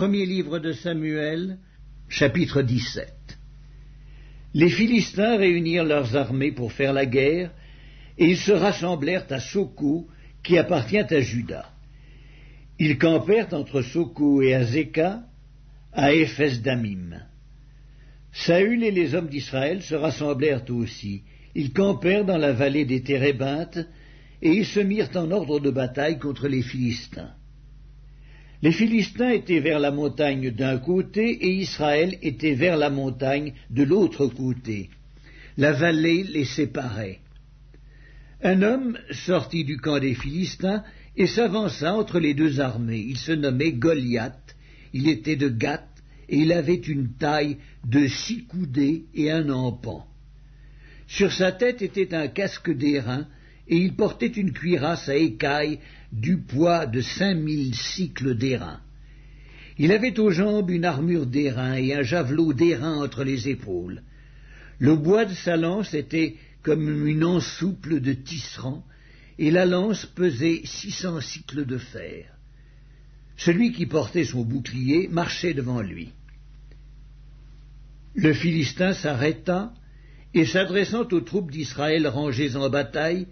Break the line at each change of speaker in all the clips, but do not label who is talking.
Premier livre de Samuel, chapitre 17. Les Philistins réunirent leurs armées pour faire la guerre, et ils se rassemblèrent à Soko, qui appartient à Juda. Ils campèrent entre Soko et Azéka, à Éphes-Damim. Saül et les hommes d'Israël se rassemblèrent aussi. Ils campèrent dans la vallée des Térébintes, et ils se mirent en ordre de bataille contre les Philistins. Les Philistins étaient vers la montagne d'un côté, et Israël était vers la montagne de l'autre côté. La vallée les séparait. Un homme sortit du camp des Philistins et s'avança entre les deux armées. Il se nommait Goliath, il était de Gath, et il avait une taille de 6 coudées et un empan. Sur sa tête était un casque d'airain, et il portait une cuirasse à écailles du poids de 5000 cycles d'airain. Il avait aux jambes une armure d'airain et un javelot d'airain entre les épaules. Le bois de sa lance était comme une ensouple de tisserand, et la lance pesait 600 cycles de fer. Celui qui portait son bouclier marchait devant lui. Le Philistin s'arrêta, et s'adressant aux troupes d'Israël rangées en bataille,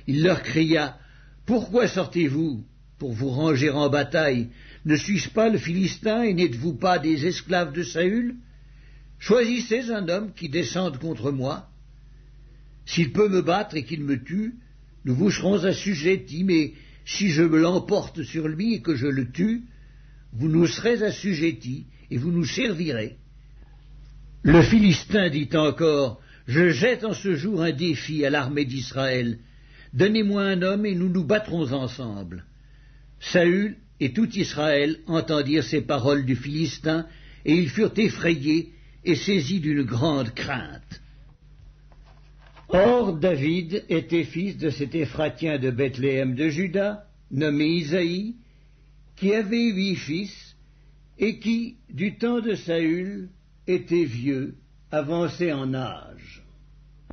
il leur cria « Pourquoi sortez-vous pour vous ranger en bataille? Ne suis-je pas le Philistin et n'êtes-vous pas des esclaves de Saül? Choisissez un homme qui descende contre moi. S'il peut me battre et qu'il me tue, nous vous serons assujettis, mais si je me l'emporte sur lui et que je le tue, vous nous serez assujettis et vous nous servirez. » Le Philistin dit encore « Je jette en ce jour un défi à l'armée d'Israël. Donnez-moi un homme et nous nous battrons ensemble. » Saül et tout Israël entendirent ces paroles du Philistin, et ils furent effrayés et saisis d'une grande crainte. Or David était fils de cet Éphratien de Bethléem de Juda, nommé Isaïe, qui avait 8 fils, et qui, du temps de Saül, était vieux, avancé en âge.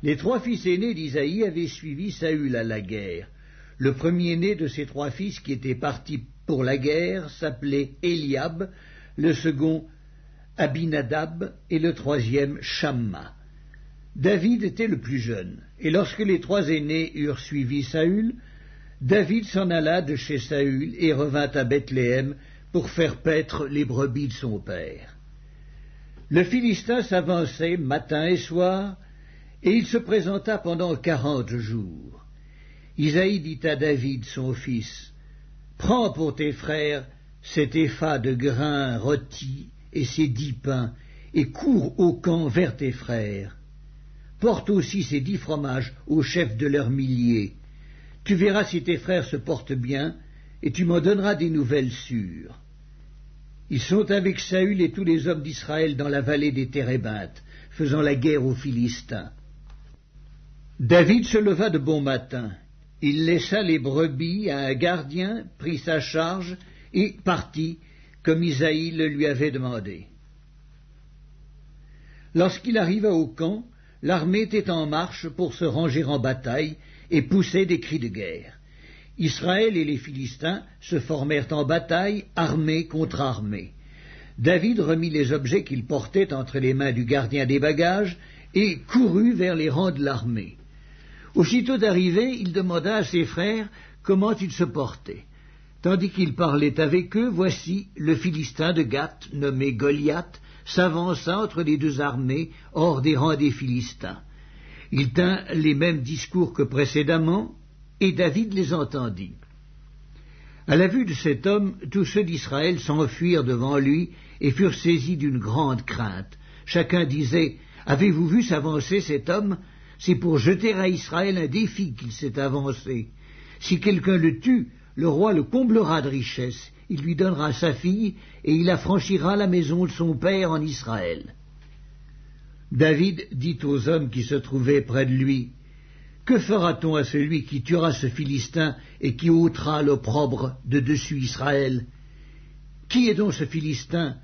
Les 3 fils aînés d'Isaïe avaient suivi Saül à la guerre. Le premier-né de ces 3 fils qui étaient partis pour la guerre s'appelait Eliab, le second Abinadab et le troisième Shamma. David était le plus jeune, et lorsque les 3 aînés eurent suivi Saül, David s'en alla de chez Saül et revint à Bethléem pour faire paître les brebis de son père. Le Philistin s'avançait matin et soir, et il se présenta pendant 40 jours. Isaïe dit à David, son fils, « Prends pour tes frères cet épha de grains rôtis et ces 10 pains, et cours au camp vers tes frères. Porte aussi ces 10 fromages au chef de leurs milliers. Tu verras si tes frères se portent bien, et tu m'en donneras des nouvelles sûres. » Ils sont avec Saül et tous les hommes d'Israël dans la vallée des Térébintes, faisant la guerre aux Philistins. David se leva de bon matin. Il laissa les brebis à un gardien, prit sa charge et partit, comme Isaïe le lui avait demandé. Lorsqu'il arriva au camp, l'armée était en marche pour se ranger en bataille et poussait des cris de guerre. Israël et les Philistins se formèrent en bataille, armée contre armée. David remit les objets qu'il portait entre les mains du gardien des bagages et courut vers les rangs de l'armée. Aussitôt arrivé, il demanda à ses frères comment ils se portaient. Tandis qu'il parlait avec eux, voici le Philistin de Gath, nommé Goliath, s'avança entre les 2 armées, hors des rangs des Philistins. Il tint les mêmes discours que précédemment, et David les entendit. À la vue de cet homme, tous ceux d'Israël s'enfuirent devant lui et furent saisis d'une grande crainte. Chacun disait « Avez-vous vu s'avancer cet homme ? C'est pour jeter à Israël un défi qu'il s'est avancé. Si quelqu'un le tue, le roi le comblera de richesses, il lui donnera sa fille, et il affranchira la maison de son père en Israël. » David dit aux hommes qui se trouvaient près de lui, « Que fera-t-on à celui qui tuera ce Philistin et qui ôtera l'opprobre de dessus Israël? Qui est donc ce Philistin?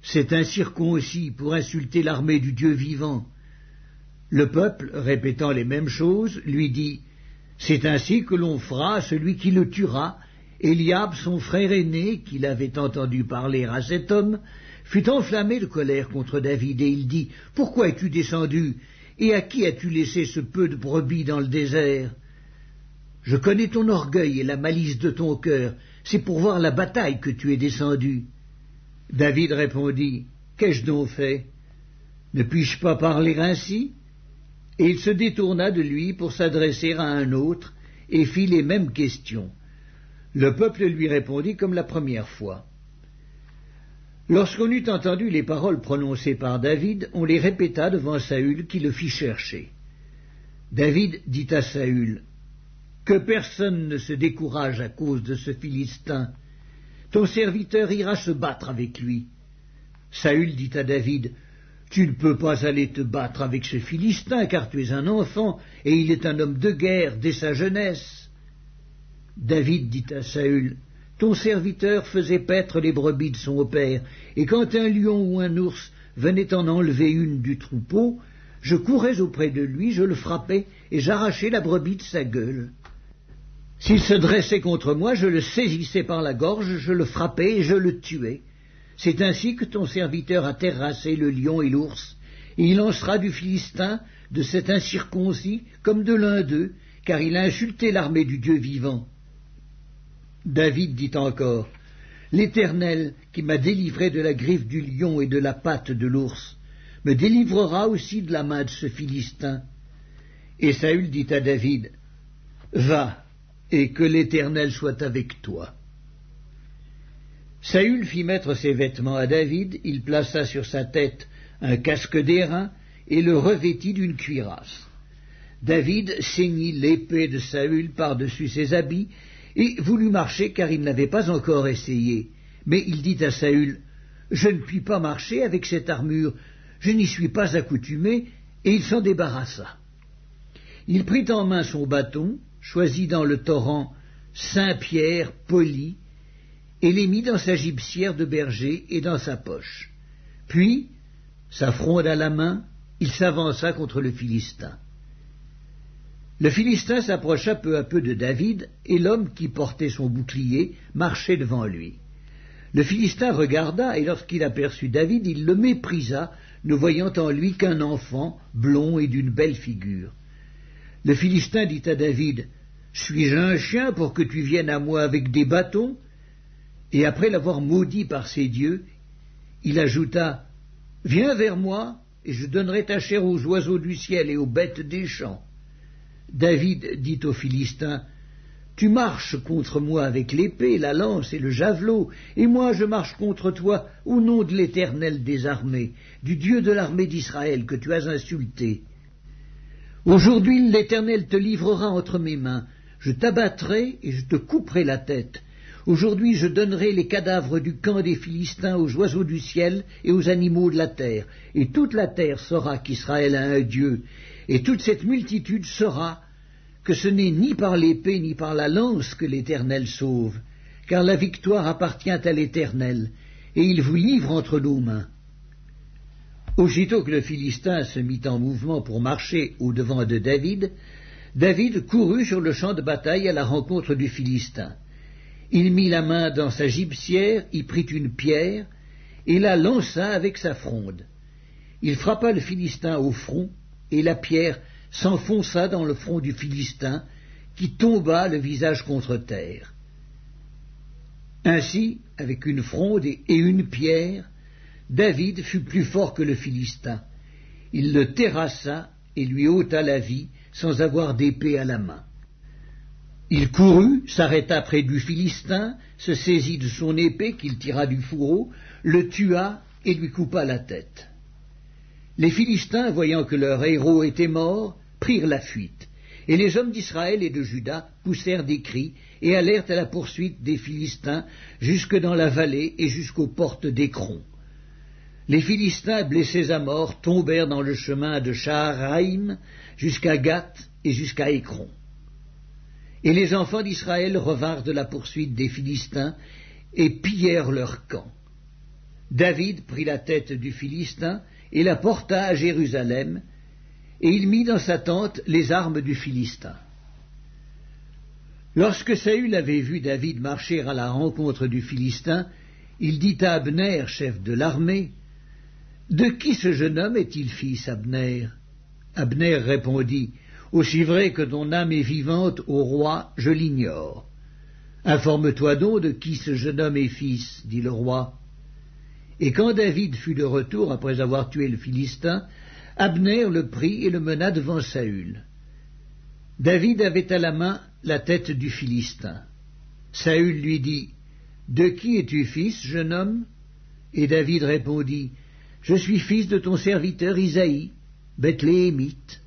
C'est incirconcis pour insulter l'armée du Dieu vivant. » Le peuple, répétant les mêmes choses, lui dit « C'est ainsi que l'on fera à celui qui le tuera, Eliab, son frère aîné, qui l'avait entendu parler à cet homme, fut enflammé de colère contre David, et il dit, « Pourquoi es-tu descendu, et à qui as-tu laissé ce peu de brebis dans le désert? Je connais ton orgueil et la malice de ton cœur, c'est pour voir la bataille que tu es descendu. » David répondit, « Qu'ai-je donc fait? Ne puis-je pas parler ainsi ?» Et il se détourna de lui pour s'adresser à un autre, et fit les mêmes questions. Le peuple lui répondit comme la première fois. Lorsqu'on eut entendu les paroles prononcées par David, on les répéta devant Saül qui le fit chercher. David dit à Saül, « Que personne ne se décourage à cause de ce Philistin. Ton serviteur ira se battre avec lui. » Saül dit à David, « Tu ne peux pas aller te battre avec ce Philistin, car tu es un enfant, et il est un homme de guerre dès sa jeunesse. » David dit à Saül, « Ton serviteur faisait paître les brebis de son père, et quand un lion ou un ours venait en enlever une du troupeau, je courais auprès de lui, je le frappais, et j'arrachais la brebis de sa gueule. S'il se dressait contre moi, je le saisissais par la gorge, je le frappais et je le tuais. C'est ainsi que ton serviteur a terrassé le lion et l'ours, et il en sera du Philistin, de cet incirconcis, comme de l'un d'eux, car il a insulté l'armée du Dieu vivant. » David dit encore, « L'Éternel, qui m'a délivré de la griffe du lion et de la patte de l'ours, me délivrera aussi de la main de ce Philistin. » Et Saül dit à David, « Va, et que l'Éternel soit avec toi. » Saül fit mettre ses vêtements à David, il plaça sur sa tête un casque d'airain et le revêtit d'une cuirasse. David ceignit l'épée de Saül par-dessus ses habits et voulut marcher car il n'avait pas encore essayé. Mais il dit à Saül, « Je ne puis pas marcher avec cette armure, je n'y suis pas accoutumé, » et il s'en débarrassa. Il prit en main son bâton, choisit dans le torrent 5 pierres polies, et les mit dans sa gibecière de berger et dans sa poche. Puis, sa fronde à la main, il s'avança contre le Philistin. Le Philistin s'approcha peu à peu de David, et l'homme qui portait son bouclier marchait devant lui. Le Philistin regarda, et lorsqu'il aperçut David, il le méprisa, ne voyant en lui qu'un enfant, blond et d'une belle figure. Le Philistin dit à David, « Suis-je un chien pour que tu viennes à moi avec des bâtons ?» Et après l'avoir maudit par ses dieux, il ajouta, « Viens vers moi, et je donnerai ta chair aux oiseaux du ciel et aux bêtes des champs. » David dit aux Philistins, « Tu marches contre moi avec l'épée, la lance et le javelot, et moi je marche contre toi au nom de l'Éternel des armées, du Dieu de l'armée d'Israël que tu as insulté. Aujourd'hui l'Éternel te livrera entre mes mains, je t'abattrai et je te couperai la tête. Aujourd'hui je donnerai les cadavres du camp des Philistins aux oiseaux du ciel et aux animaux de la terre, et toute la terre saura qu'Israël a un Dieu, et toute cette multitude saura que ce n'est ni par l'épée ni par la lance que l'Éternel sauve, car la victoire appartient à l'Éternel, et il vous livre entre nos mains. » Aussitôt que le Philistin se mit en mouvement pour marcher au-devant de David, David courut sur le champ de bataille à la rencontre du Philistin. Il mit la main dans sa gibecière, y prit une pierre, et la lança avec sa fronde. Il frappa le Philistin au front, et la pierre s'enfonça dans le front du Philistin, qui tomba le visage contre terre. Ainsi, avec une fronde et une pierre, David fut plus fort que le Philistin. Il le terrassa et lui ôta la vie, sans avoir d'épée à la main. Il courut, s'arrêta près du Philistin, se saisit de son épée qu'il tira du fourreau, le tua et lui coupa la tête. Les Philistins, voyant que leur héros était mort, prirent la fuite, et les hommes d'Israël et de Juda poussèrent des cris et allèrent à la poursuite des Philistins jusque dans la vallée et jusqu'aux portes d'Écron. Les Philistins, blessés à mort, tombèrent dans le chemin de Shaharaïm jusqu'à Gath et jusqu'à Écron. Et les enfants d'Israël revinrent de la poursuite des Philistins et pillèrent leur camp. David prit la tête du Philistin et la porta à Jérusalem, et il mit dans sa tente les armes du Philistin. Lorsque Saül avait vu David marcher à la rencontre du Philistin, il dit à Abner, chef de l'armée, « De qui ce jeune homme est-il fils, Abner ?» Abner répondit, « Aussi vrai que ton âme est vivante, ô roi, je l'ignore. » « Informe-toi donc de qui ce jeune homme est fils, dit le roi. Et quand David fut de retour après avoir tué le Philistin, Abner le prit et le mena devant Saül. David avait à la main la tête du Philistin. Saül lui dit, « De qui es-tu fils, jeune homme ?» Et David répondit, « Je suis fils de ton serviteur Isaïe, Bethléemite. »